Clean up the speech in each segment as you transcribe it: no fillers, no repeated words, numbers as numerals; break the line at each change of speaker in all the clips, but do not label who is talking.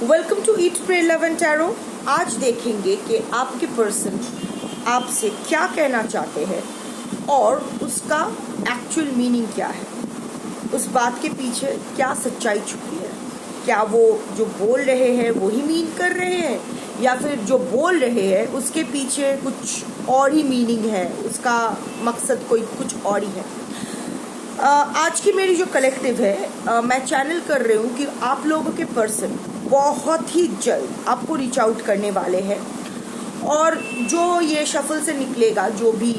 Welcome to eat pray love and tarot. आज देखेंगे कि आपके पर्सन आपसे क्या कहना चाहते हैं और उसका एक्चुअल मीनिंग क्या है, उस बात के पीछे क्या सच्चाई छुपी है। क्या वो जो बोल रहे हैं वही मीन कर रहे हैं या फिर जो बोल रहे हैं उसके पीछे कुछ और ही मीनिंग है, उसका मकसद कोई कुछ और ही है। आज की मेरी जो कलेक्टिव है, मैं चैनल कर रही हूँ कि आप लोगों के पर्सन बहुत ही जल्द आपको रीच आउट करने वाले हैं और जो ये शफल से निकलेगा, जो भी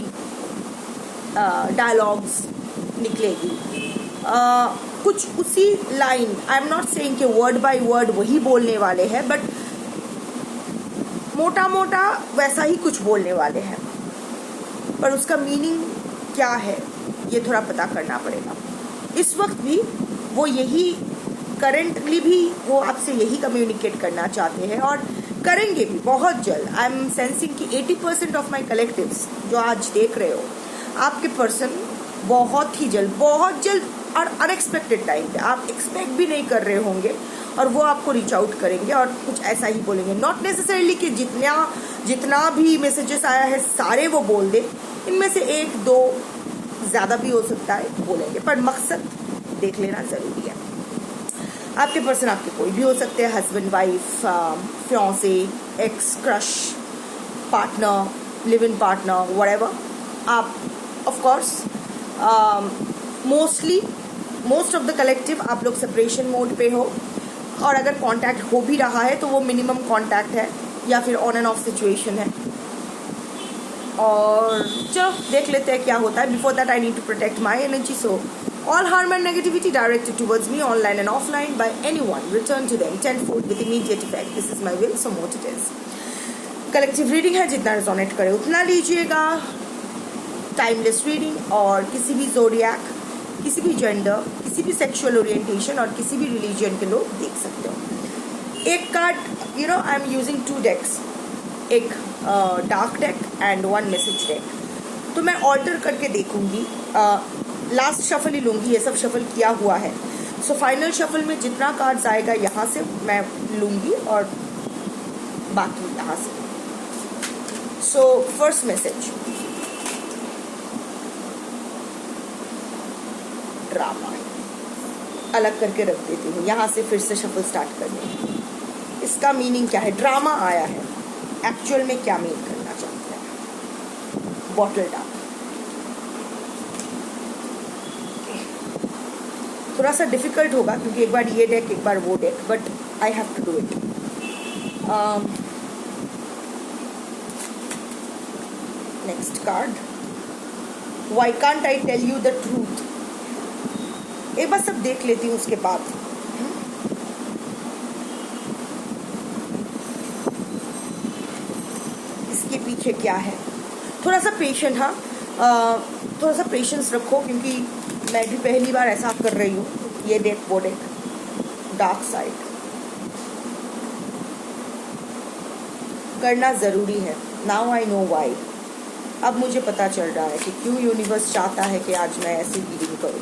डायलॉग्स निकलेगी, कुछ उसी line, I am not saying कि वर्ड बाय वर्ड वही बोलने वाले हैं, बट मोटा मोटा वैसा ही कुछ बोलने वाले हैं, पर उसका मीनिंग क्या है ये थोड़ा पता करना पड़ेगा। इस वक्त भी वो यही, करेंटली भी वो आपसे यही कम्युनिकेट करना चाहते हैं और करेंगे भी बहुत जल्द। आई एम सेंसिंग कि 80% ऑफ माई कलेक्टिव्स जो आज देख रहे हो, आपके पर्सन बहुत जल्द और अनएक्सपेक्टेड टाइम पे, आप एक्सपेक्ट भी नहीं कर रहे होंगे और वो आपको रीच आउट करेंगे और कुछ ऐसा ही बोलेंगे। नॉट नेसेसरीली कि जितना भी मैसेजेस आया है सारे वो बोल दे, इनमें से एक दो ज़्यादा भी हो सकता है बोलेंगे, पर मकसद देख लेना ज़रूरी है। आपके पर्सन आपके कोई भी हो सकते हैं, husband, wife, fiance, ex, crush, partner, live in partner, whatever. आप of course most of the collective आप लोग सेपरेशन मोड पे हो और अगर कांटेक्ट हो भी रहा है तो वो मिनिमम कांटेक्ट है या फिर ऑन एंड ऑफ सिचुएशन है। और चलो देख लेते हैं क्या होता है। Before that I need to protect my energy, so all harm and negativity directed towards me online and offline by anyone return to them tenfold with immediate effect. This is my will, so what it is. Collective reading है, जितना resonate करे उतना लीजिएगा। Timeless reading और किसी भी zodiac, किसी भी जेंडर, किसी भी सेक्सुअल ओरिएंटेशन और किसी भी रिलीजन के लोग देख सकते हो। एक कार्ड, आई एम यूजिंग 2 डेक्स, एक dark deck and 1 message deck. तो मैं ऑल्टर करके देखूंगी, लास्ट शफल ही लूँगी, ये सब शफल किया हुआ है। सो फाइनल शफल में जितना कार्ड्स आएगा यहाँ से मैं लूँगी और बाकी यहाँ से। So first message, drama. अलग करके रख देती हूँ, यहाँ से फिर से शफल स्टार्ट करनी। इसका मीनिंग क्या है? ड्रामा आया है, एक्चुअल में क्या मीन करना चाहते हैं? Bottle down. थोड़ा सा डिफिकल्ट होगा क्योंकि एक बार ये डेक एक बार वो deck, but I have to do it. Next card, why can't I tell you the truth. एक बार सब देख लेती हूँ उसके बाद। इसके पीछे क्या है? थोड़ा सा पेशेंट, हाँ, थोड़ा सा पेशेंस रखो क्योंकि मैं भी पहली बार ऐसा कर रही हूँ। ये डेक वो डेक, डार्क साइड करना ज़रूरी है। Now I know why. अब मुझे पता चल रहा है कि क्यों यूनिवर्स चाहता है कि आज मैं ऐसी रीडिंग करूँ।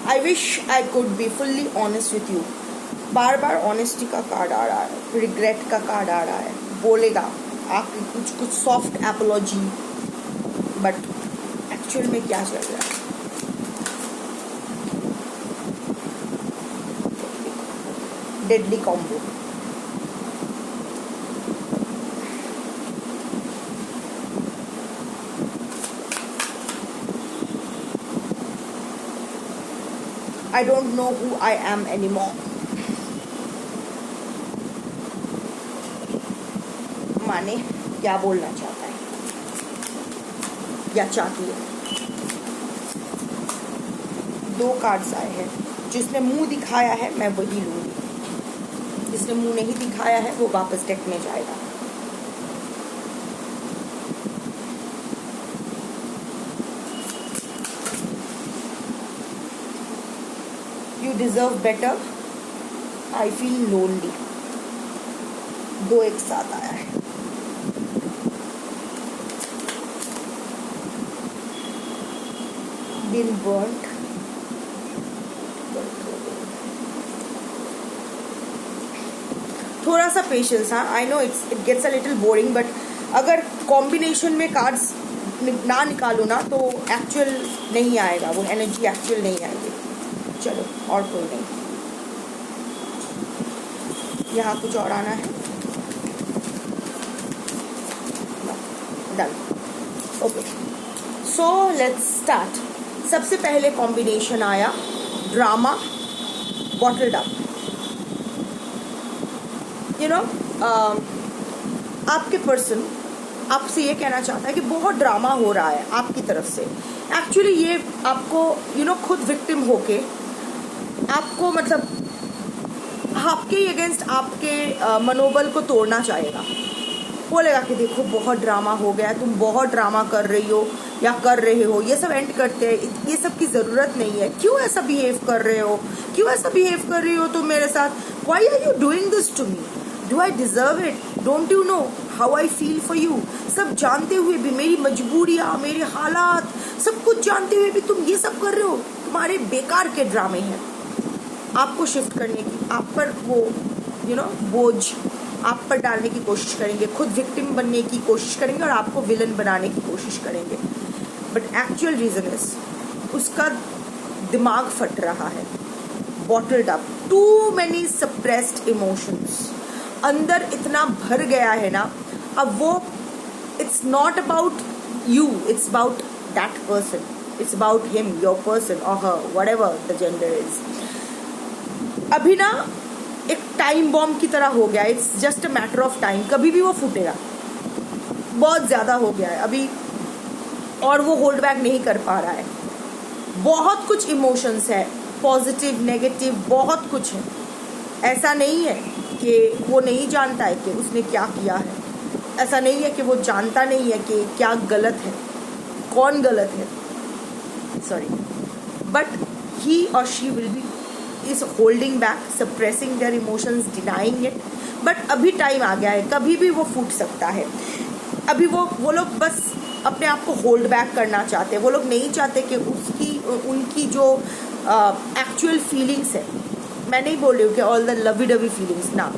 आई wish I could be fully honest with you. Bar bar honesty का कार्ड आ रहा है, रिग्रेट का कार्ड आ रहा है, बोलेगा आपकी कुछ सॉफ्ट एपोलॉजी, बट एक्चुअल में क्या चल रहा है? Deadly combo. I don't know who I am anymore. माने क्या बोलना चाहता है या चाहती है? 2 कार्ड्स आए हैं। जिसने मुंह दिखाया है मैं वही लूंगी, जिसने मुंह नहीं दिखाया है वो वापस डेक में जाएगा। You deserve better, I feel lonely. 2 एक साथ आया है। been burnt. थोड़ा सा पेशेंस। हाँ, I know it gets a little boring, but अगर कॉम्बिनेशन में कार्ड्स ना निकालो ना तो एक्चुअल नहीं आएगा, वो एनर्जी एक्चुअल नहीं आएगी। चलो और कोई नहीं, यहाँ कुछ और आना है। Done, okay, so let's start. सबसे पहले कॉम्बिनेशन आया drama bottled up. You know, आपके पर्सन आपसे ये कहना चाहता है कि बहुत ड्रामा हो रहा है आपकी तरफ से। एक्चुअली ये आपको खुद विक्टिम होके आपको मतलब आपके अगेंस्ट आपके मनोबल को तोड़ना चाहेगा। बोलेगा कि देखो बहुत ड्रामा हो गया, तुम बहुत ड्रामा कर रही हो या कर रहे हो, ये सब एंड करते हैं, ये सब की ज़रूरत नहीं है, क्यों ऐसा बिहेव कर रहे हो, क्यों ऐसा बिहेव कर रही हो तुम मेरे साथ, why are you doing this to me, do I deserve it, don't you know how I feel for you. सब जानते हुए भी, मेरी मजबूरियाँ, मेरे हालात, सब कुछ जानते हुए भी तुम ये सब कर रहे हो। तुम्हारे बेकार के ड्रामे हैं। आपको शिफ्ट करने की, आप पर वो बोझ आप पर डालने की कोशिश करेंगे, खुद विक्टिम बनने की कोशिश करेंगे और आपको विलन बनाने की कोशिश करेंगे। बट एक्चुअल रीज़न इज उसका दिमाग फट रहा है, bottled up, too many suppressed emotions, अंदर इतना भर गया है ना। अब वो it's not about you, it's about that person, it's about him, your person और her, whatever the gender is. अभी ना एक टाइम बॉम्ब की तरह हो गया, it's just a matter of time, कभी भी वो फूटेगा। बहुत ज़्यादा हो गया है अभी और वो होल्ड बैक नहीं कर पा रहा है। बहुत कुछ इमोशंस है, पॉजिटिव नेगेटिव बहुत कुछ है। ऐसा नहीं है कि वो नहीं जानता है कि उसने क्या किया है, ऐसा नहीं है कि वो जानता नहीं है कि क्या गलत है, कौन गलत है, सॉरी, बट ही और she will be is holding back, suppressing their emotions, denying it. But अभी टाइम आ गया है, कभी भी वो फूट सकता है। अभी वो लोग बस अपने आप को होल्ड बैक करना चाहते हैं। वो लोग नहीं चाहते कि उनकी जो एक्चुअल फीलिंग्स है, मैं नहीं बोल रही हूँ कि all the lovey dovey feelings ना,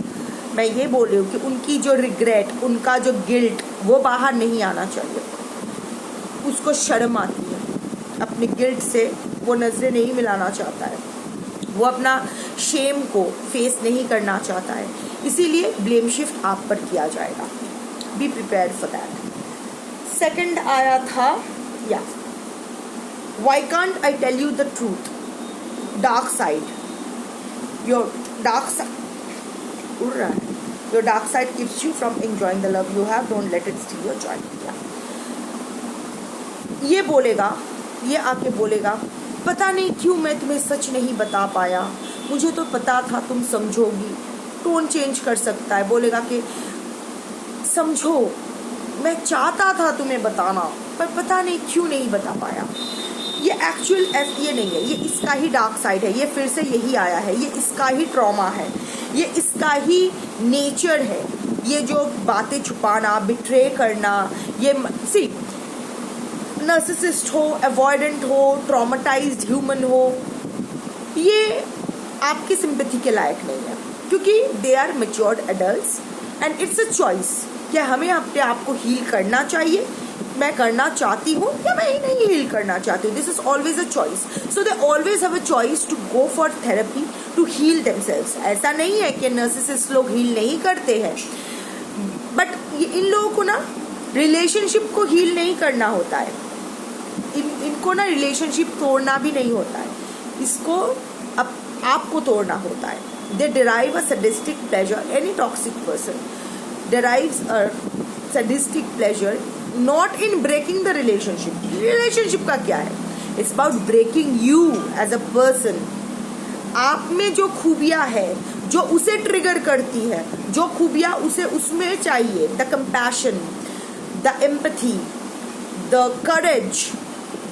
मैं ये बोल रही हूँ कि उनकी जो रिग्रेट, उनका जो गिल्ट, वो बाहर नहीं आना चाहिए। उसको शर्म आती है अपने गिल्ट से, वो नज़रें नहीं मिलाना चाहता है, वो अपना शेम को फेस नहीं करना चाहता है, इसीलिए ब्लेम शिफ्ट आप पर किया जाएगा। Be prepared for that. Second आया था या why can't I tell you the truth, dark side, your dark side उड़ रहा है, your dark side keeps you from enjoying the love you have, don't let it steal your joy. ये बोलेगा, ये आके बोलेगा, पता नहीं क्यों मैं तुम्हें सच नहीं बता पाया, मुझे तो पता था तुम समझोगी। टोन चेंज कर सकता है, बोलेगा कि समझो, मैं चाहता था तुम्हें बताना पर पता नहीं क्यों नहीं बता पाया। ये एक्चुअल ये नहीं है, ये इसका ही डार्क साइड है, ये फिर से यही आया है, ये इसका ही ट्रॉमा है, ये इसका ही नेचर है। ये जो बातें छुपाना, बिट्रे करना, ये सी नार्सिसिस्ट हो, अवॉइडेंट हो, ट्रॉमेटाइज्ड ह्यूमन हो, ये आपकी सिंपैथी के लायक नहीं है, क्योंकि they are matured adults and it's a choice क्या हमें अपने आप को हील करना चाहिए, मैं करना चाहती हूँ या मैं नहीं हील करना चाहती हूँ। This is always a choice, so they always have a choice to go for therapy to heal themselves. ऐसा नहीं है कि नार्सिसिस्ट लोग हील नहीं करते हैं, बट इन लोगों को ना रिलेशनशिप को हील नहीं करना होता है, इनको ना रिलेशनशिप तोड़ना भी नहीं होता है, इसको आपको तोड़ना होता है। They derive a sadistic pleasure, any toxic person derives a sadistic pleasure not in breaking the relationship. Relationship का क्या है, it's about breaking you as a person. आप में जो खूबियाँ है, जो उसे ट्रिगर करती है, जो खूबियाँ उसे उसमें चाहिए, the compassion, the empathy, the courage,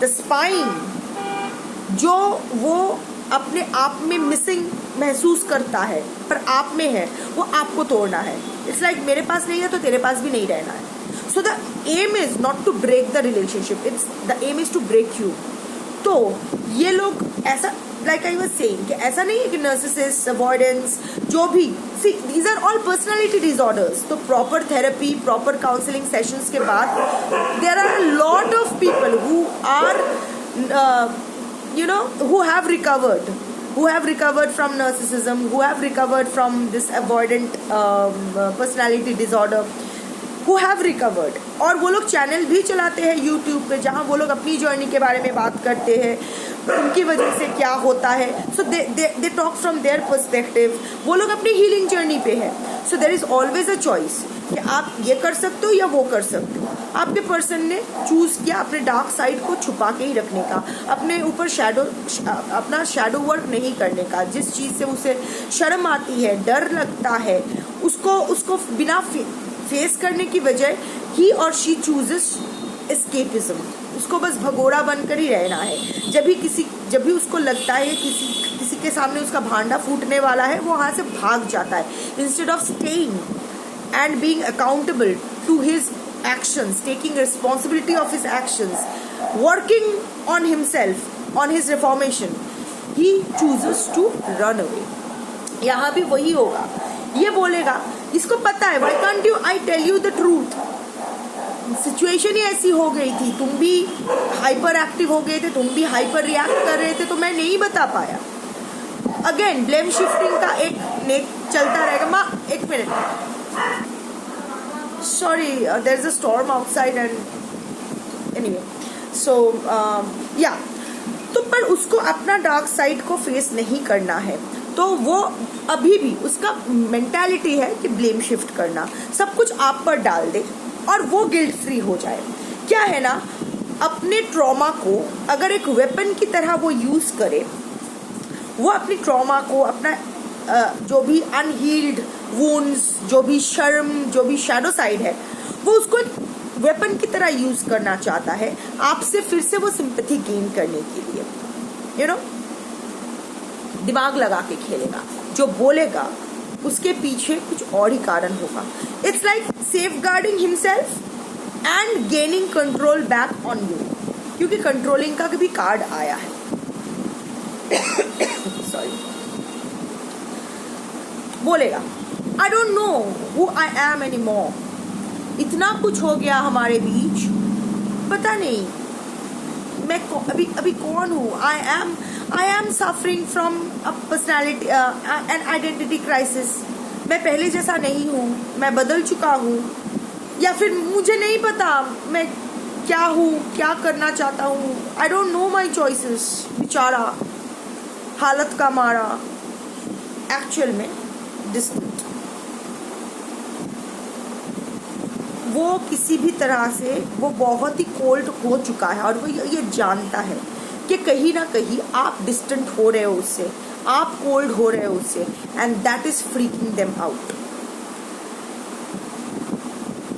the spine, जो वो अपने आप में मिसिंग महसूस करता है पर आप में है, वो आपको तोड़ना है। इट्स लाइक मेरे पास नहीं है तो तेरे पास भी नहीं रहना है। So the aim is not to break the relationship, it's the aim is to break you. तो ये लोग ऐसा लाइक आई वाज सेइंग कि ऐसा नहीं है कि नर्सिसिस्ट, अवॉइडेंस, जो भी, see these are all personality disorders. तो proper therapy, proper counselling sessions के बाद there are a lot of people who are who have recovered from narcissism, who have recovered from this avoidant personality disorder, who have recovered. और वो लोग channel भी चलाते हैं YouTube पे जहाँ वो लोग अपनी जर्नी के बारे में बात करते हैं, उनकी वजह से क्या होता है. So they talk from their perspective. वो लोग अपनी हीलिंग जर्नी पे है. So there is always a choice कि आप ये कर सकते हो या वो कर सकते हो. आपके पर्सन ने चूज किया अपने डार्क साइड को छुपा के ही रखने का, अपने ऊपर अपना शैडो वर्क नहीं करने का. जिस चीज़ से उसे शर्म आती है, डर लगता है, उसको बिना फेस करने की वजह ही और शी चूजेस एस्केपिज्म. उसको बस भगोड़ा बनकर ही रहना है. जब भी उसको लगता है किसी के सामने उसका भांडा फूटने वाला है, वो वहाँ से भाग जाता है. Instead of staying and being accountable to his actions, taking responsibility of his actions, working on himself, on his reformation, he chooses to run away. यहाँ भी वही होगा. ये बोलेगा, इसको पता है, why can't I tell you the truth? Situation ही ऐसी हो गई थी, तुम भी हाइपर एक्टिव हो गए थे, तुम भी हाइपर रिएक्ट कर रहे थे, तो मैं नहीं बता पाया. अगेन ब्लेम शिफ्टिंग का एक नेक चलता रहेगा. माँ एक minute, sorry, there's a storm outside and anyway, so yeah. तो पर उसको अपना डार्क साइड को फेस नहीं करना है, तो वो अभी भी उसका मेंटालिटी है कि ब्लेम शिफ्ट करना, सब कुछ आप पर डाल दे और वो गिल्ट फ्री हो जाए. क्या है ना, अपने ट्रॉमा को अगर एक वेपन की तरह वो यूज करे, वो अपनी ट्रॉमा को, अपना जो भी अनहील्ड वुंड्स, जो भी शर्म, जो भी शैडो साइड है, वो उसको एक वेपन की तरह यूज करना चाहता है आपसे फिर से वो सिंपैथी गेन करने के लिए. दिमाग लगा के खेलेगा. जो बोलेगा उसके पीछे कुछ और ही कारण होगा. It's like safeguarding himself and gaining control back on you, क्योंकि कंट्रोलिंग का भी कार्ड आया है. सॉरी. बोलेगा, I don't know who I am any more. इतना कुछ हो गया हमारे बीच, पता नहीं मैं अभी कौन हूँ. I am suffering from a personality and identity crisis. मैं पहले जैसा नहीं हूँ, मैं बदल चुका हूँ, या फिर मुझे नहीं पता मैं क्या हूँ, क्या करना चाहता हूँ. आई डोंट नो माई चॉइसेस. बेचारा हालत का मारा, एक्चुअल में डिस्टेंट. वो किसी भी तरह से वो बहुत ही कोल्ड हो चुका है और वो ये जानता है कि कहीं ना कहीं आप डिस्टेंट हो रहे हो उससे, आप कोल्ड हो रहे हो उससे, and that is freaking them out.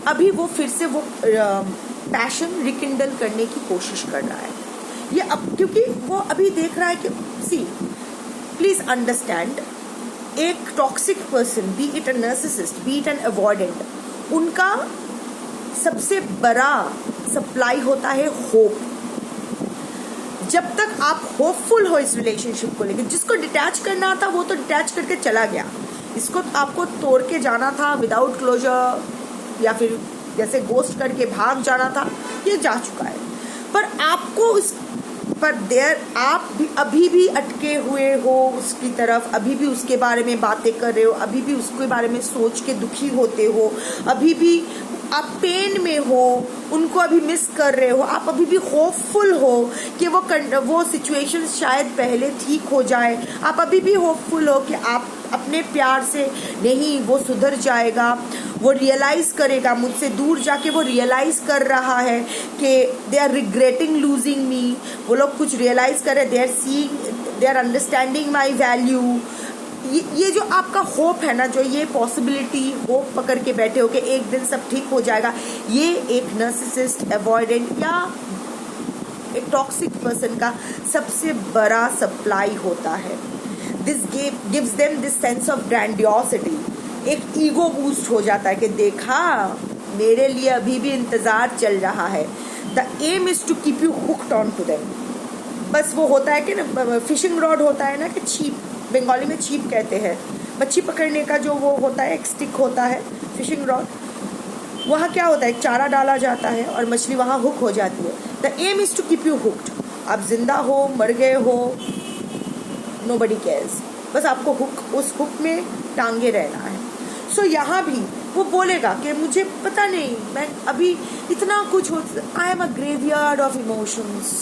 अभी वो फिर से वो पैशन रिकिंडल करने की कोशिश कर रहा है. ये अब क्योंकि वो अभी देख रहा है कि सी प्लीज अंडरस्टैंड, एक toxic person, be it a narcissist, be it an avoidant, उनका सबसे बड़ा सप्लाई होता है होप. जब तक आप होपफुल हो इस रिलेशनशिप को लेकर, जिसको डिटैच करना था वो तो डिटैच करके चला गया, इसको आपको तोड़ के जाना था विदाउट क्लोजर, या फिर जैसे गोस्ट करके भाग जाना था, ये जा चुका है. पर आपको इस पर आप भी अभी भी अटके हुए हो उसकी तरफ, अभी भी उसके बारे में बातें कर रहे हो, अभी भी उसके बारे में सोच के दुखी होते हो, अभी भी आप पेन में हो, उनको अभी मिस कर रहे हो, आप अभी भी होपफुल हो कि वो सिचुएशन शायद पहले ठीक हो जाए, आप अभी भी होपफुल हो कि आप अपने प्यार से नहीं, वो सुधर जाएगा, वो रियलाइज़ करेगा, मुझसे दूर जाके वो रियलाइज़ कर रहा है कि they are regretting losing me. वो लोग कुछ रियलाइज़ कर रहे हैं, they are understanding my value. ये जो आपका होप है ना, जो ये पॉसिबिलिटी होप पकड़ के बैठे हो कि एक दिन सब ठीक हो जाएगा, ये एक नार्सिसिस्ट, अवॉइडेंट या एक टॉक्सिक पर्सन का सबसे बड़ा सप्लाई होता है. This gives them this sense of grandiosity. एक ईगो बूस्ट हो जाता है कि देखा, मेरे लिए अभी भी इंतज़ार चल रहा है. The aim is to keep you hooked on to them. बस वो होता है कि ना, फिशिंग रॉड होता है ना, कि छीप, बंगाली में छीप कहते हैं, मच्छी पकड़ने का जो वो होता है, एक स्टिक होता है फिशिंग रॉड, वहाँ क्या होता है, एक चारा डाला जाता है और मछली वहाँ हुक हो जाती है। The aim is to keep you hooked. आप जिंदा हो, मर गए हो, नोबडी केयर्स, बस आपको हुक, उस हुक में टांगे रहना है। सो यहाँ भी वो बोलेगा कि मुझे पता नहीं, मैं अभी इतना कुछ हो, I am a graveyard of emotions,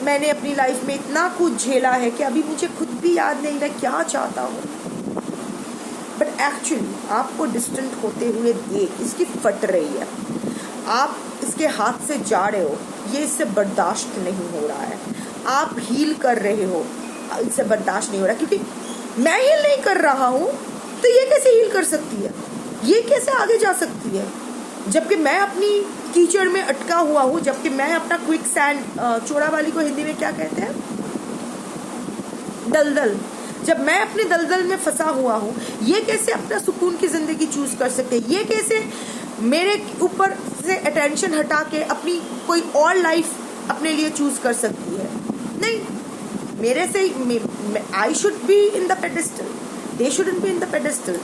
मैंने अपनी लाइफ में इतना कुछ झेला है कि अभी मुझे खुद भी याद नहीं मैं क्या चाहता हूँ। बट एक्चुअली आपको डिस्टेंट होते हुए देख इसकी फट रही है, आप इसके हाथ से जा रहे हो, ये इससे बर्दाश्त नहीं हो रहा है, आप हील कर रहे हो, इससे बर्दाश्त नहीं हो रहा, क्योंकि मैं हील नहीं कर रहा हूँ तो ये कैसे हील कर सकती है, ये कैसे आगे जा सकती है, जबकि मैं अपनी कीचड़ में अटका हुआ हूँ, जबकि मैं अपना क्विक सैंड, चोरावाली को हिंदी में क्या कहते हैं, दलदल, जब मैं अपने दलदल में फंसा हुआ हूँ, ये कैसे अपना सुकून की जिंदगी चूज कर सकते हैं, ये कैसे मेरे ऊपर से अटेंशन हटा के अपनी कोई और लाइफ अपने लिए चूज कर सकती है। नहीं, मेरे से I should be in the pedestal, they shouldn't be in the pedestal,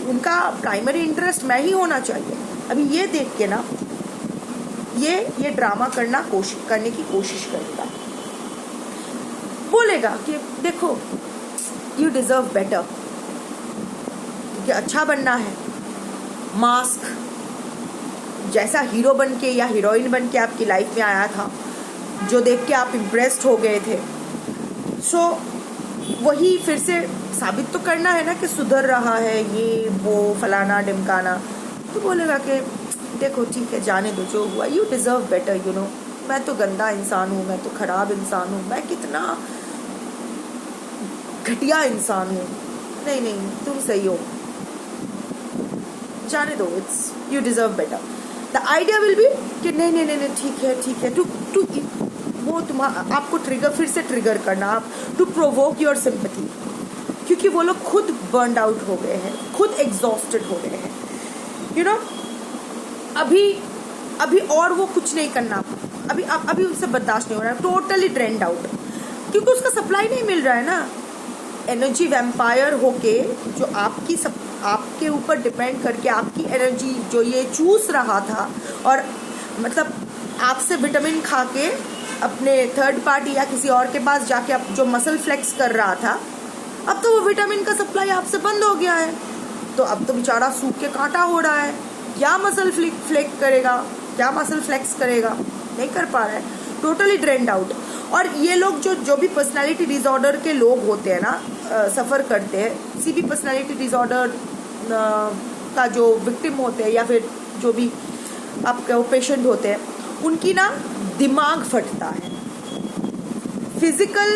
उनका प्राइमरी इंटरेस्ट मैं ही होना चाहिए। अभी ये देख के ना ये ड्रामा करने की कोशिश करेगा, बोलेगा कि देखो यू डिजर्व बेटर, क्योंकि अच्छा बनना है, मास्क जैसा हीरो बन के या हीरोइन बन के आपकी लाइफ में आया था, जो देख के आप इम्प्रेस्ड हो गए थे, सो वही फिर से साबित तो करना है ना कि सुधर रहा है, ये वो फलाना ढिमकाना। तो बोलेगा कि देखो ठीक है, जाने दो, जो हुआ, you deserve better, you know, मैं तो गंदा इंसान हूँ, मैं तो खराब इंसान हूँ, मैं कितना घटिया इंसान हूँ, नहीं नहीं तुम सही हो, जाने दो, it's you deserve better. The idea will be कि नहीं नहीं नहीं ठीक है, टू वो आपको फिर से ट्रिगर करना, आप टू प्रोवोक योर सिंपैथी, क्योंकि वो लोग खुद बर्न आउट हो गए हैं, खुद एग्जॉस्टेड हो गए हैं, यू नो, अभी और वो कुछ नहीं करना, अभी उससे बर्दाश्त नहीं हो रहा है, टोटली ड्रेन्ड आउट, क्योंकि उसका सप्लाई नहीं मिल रहा है ना। एनर्जी वैम्पायर होके जो आपके ऊपर डिपेंड करके आपकी एनर्जी जो ये चूस रहा था, और मतलब आपसे विटामिन खा के अपने थर्ड पार्टी या किसी और के पास जाके आप जो मसल फ्लेक्स कर रहा था, अब तो वो विटामिन का सप्लाई आपसे बंद हो गया है, तो अब तो बेचारा सूख के कांटा हो रहा है, क्या मसल फ्लेक्स करेगा, क्या मसल फ्लेक्स करेगा, नहीं कर पा रहा है, टोटली ड्रेन्ड आउट। और ये लोग जो भी पर्सनालिटी डिसऑर्डर के लोग होते हैं ना, सफ़र करते हैं, किसी भी पर्सनालिटी डिसऑर्डर का जो विक्टिम होते हैं या फिर जो भी आपके पेशेंट होते हैं, उनकी ना दिमाग फटता है, फिजिकल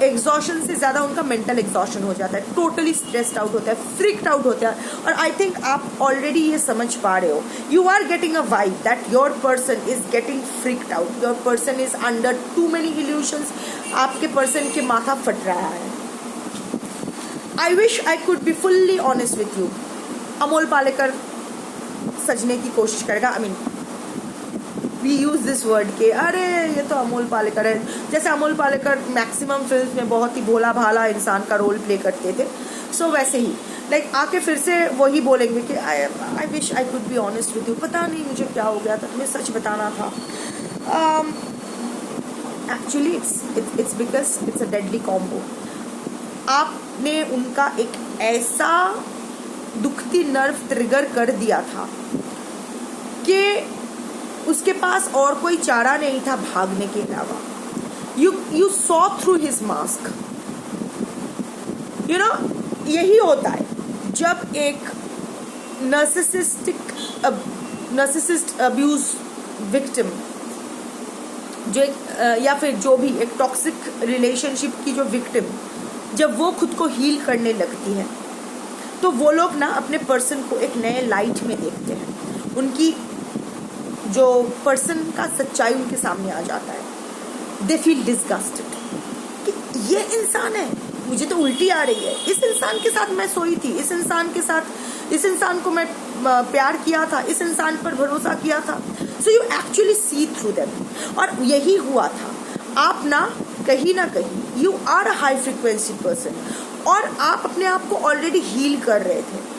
एग्जॉशन से ज़्यादा उनका मेंटल एग्जॉशन हो जाता है, टोटली स्ट्रेस्ड आउट होता है, फ्रिक्ड आउट होता है। और आई थिंक आप ऑलरेडी ये समझ पा रहे हो, you are getting a vibe that your person is getting freaked out, your person is under too many illusions, आपके पर्सन के माथा फट रहा है। I wish I could be fully honest with you. Amol Palekar सजने की कोशिश करेगा, I mean we use this word के अरे ये तो अमोल पालेकर है, जैसे अमोल पालेकर मैक्सिमम फिल्म में बहुत ही भोला भाला इंसान का रोल प्ले करते थे, सो वैसे ही लाइक आके फिर से वही बोलेंगे कि आई wish I could be honest with you, पता नहीं मुझे क्या हो गया था, तुम्हें सच बताना था। Actually it's because it's a deadly combo. आपने उनका एक ऐसा दुखती नर्व ट्रिगर कर दिया था कि उसके पास और कोई चारा नहीं था भागने के अलावा। You saw through his mask, you know, यही होता है जब एक नार्सिसिस्ट अब्यूज विक्टिम जो या फिर जो भी एक टॉक्सिक रिलेशनशिप की जो विक्टिम, जब वो खुद को हील करने लगती है, तो वो लोग ना अपने पर्सन को एक नए लाइट में देखते हैं, उनकी जो पर्सन का सच्चाई उनके सामने आ जाता है। दे फील डिस्गस्टेड कि ये इंसान है, मुझे तो उल्टी आ रही है, इस इंसान के साथ मैं सोई थी, इस इंसान को मैं प्यार किया था, इस इंसान पर भरोसा किया था। So you actually see through them. और यही हुआ था, आप ना कहीं ना कहीं you are a high frequency person, और आप अपने आप को ऑलरेडी हील कर रहे थे।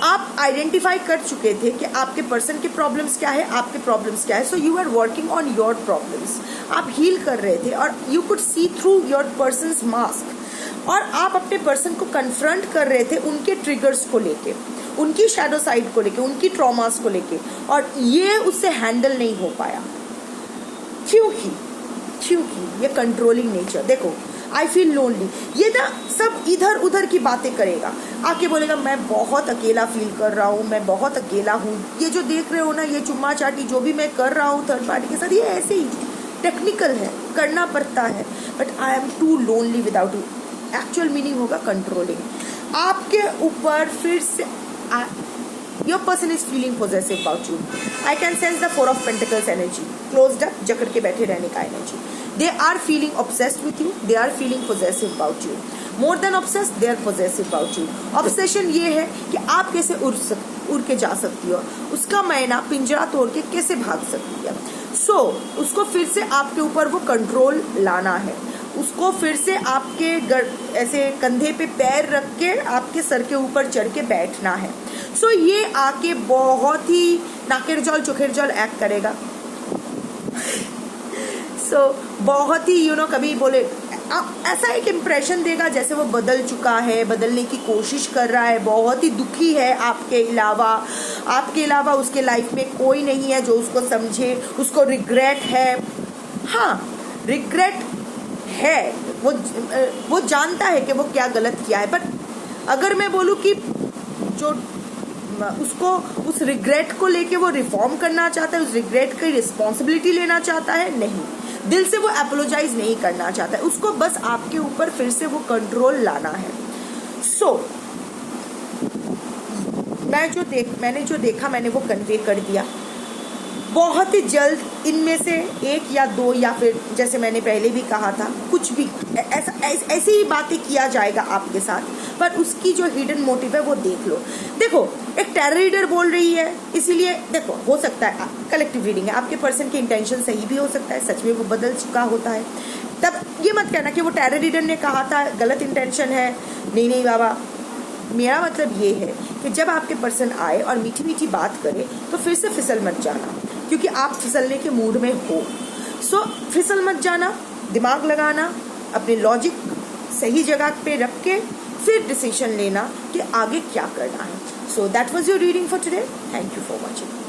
आप आइडेंटिफाई कर चुके थे कि आपके पर्सन के प्रॉब्लम्स क्या है, आपके प्रॉब्लम्स क्या है। So you are working on your problems. आप हील कर रहे थे और you could see through your person's mask, और आप अपने पर्सन को कन्फ्रंट कर रहे थे उनके ट्रिगर्स को लेके, उनकी शैडो साइड को लेके, उनकी ट्रॉमास को लेके, और ये उससे हैंडल नहीं हो पाया। क्योंकि ये कंट्रोलिंग नेचर। देखो, आई फील लोनली, ये ना सब इधर उधर की बातें करेगा, आके बोलेगा मैं बहुत अकेला फील कर रहा हूँ, मैं बहुत अकेला हूँ। ये जो देख रहे हो ना, ये चुम्मा चाटी जो भी मैं कर रहा हूँ थर्ड पार्टी के साथ, ये ऐसे ही टेक्निकल है, करना पड़ता है, but I am too lonely without you. Actual meaning होगा कंट्रोलिंग। आपके ऊपर फिर से your person is feeling possessive about you. I can sense the 4 of Pentacles energy, closed up, जकड़ के बैठे रहने का energy. They are feeling obsessed with you. They are feeling possessive about you. More than obsessed, they are possessive about you. Obsession ये है कि आप कैसे उड़ के जा सकती हो, उसका मैना पिंजरा तोड़ के कैसे भाग सकती है। So उसको फिर से आपके ऊपर वो कंट्रोल लाना है, उसको फिर से आपके ऐसे कंधे पे पैर रख के आपके सर के ऊपर चढ़ के बैठना है। सो ये आके बहुत ही नाकेरजौल चुखेरजौल एक्ट करेगा। सो बहुत ही कभी बोले ऐसा एक इम्प्रेशन देगा जैसे वो बदल चुका है, बदलने की कोशिश कर रहा है, बहुत ही दुखी है आपके अलावा उसके लाइफ में कोई नहीं है जो उसको समझे, उसको रिग्रेट है। हाँ, रिग्रेट है, वो जानता है कि वो क्या गलत किया है, बट अगर मैं बोलूँ कि जो उसको उस रिग्रेट को लेके वो रिफॉर्म करना चाहता है, उस रिग्रेट की रिस्पॉन्सिबिलिटी लेना चाहता है, नहीं, दिल से वो अपोलोजाइज नहीं करना चाहता है, उसको बस आपके ऊपर फिर से वो कंट्रोल लाना है। सो मैंने जो देखा मैंने वो कन्वे कर दिया। बहुत ही जल्द इनमें से 1 या 2 या फिर जैसे मैंने पहले भी कहा था, कुछ भी ऐसी ही बातें किया जाएगा आपके साथ, पर उसकी जो हिडन मोटिव है वो देख लो। देखो, एक टैरो रीडर बोल रही है, इसीलिए देखो, हो सकता है कलेक्टिव रीडिंग है, आपके पर्सन के इंटेंशन सही भी हो सकता है, सच में वो बदल चुका होता है। तब ये मत कहना कि वो टैरो रीडर ने कहा था गलत इंटेंशन है। नहीं बाबा, मेरा मतलब ये है कि जब आपके पर्सन आए और मीठी मीठी बात करे तो फिर से फिसल मत जाना, क्योंकि आप फिसलने के मूड में हो। सो फिसल मत जाना, दिमाग लगाना, अपने लॉजिक सही जगह पे रख के फिर डिसीजन लेना कि आगे क्या करना है। So that was your reading for today. Thank you for watching.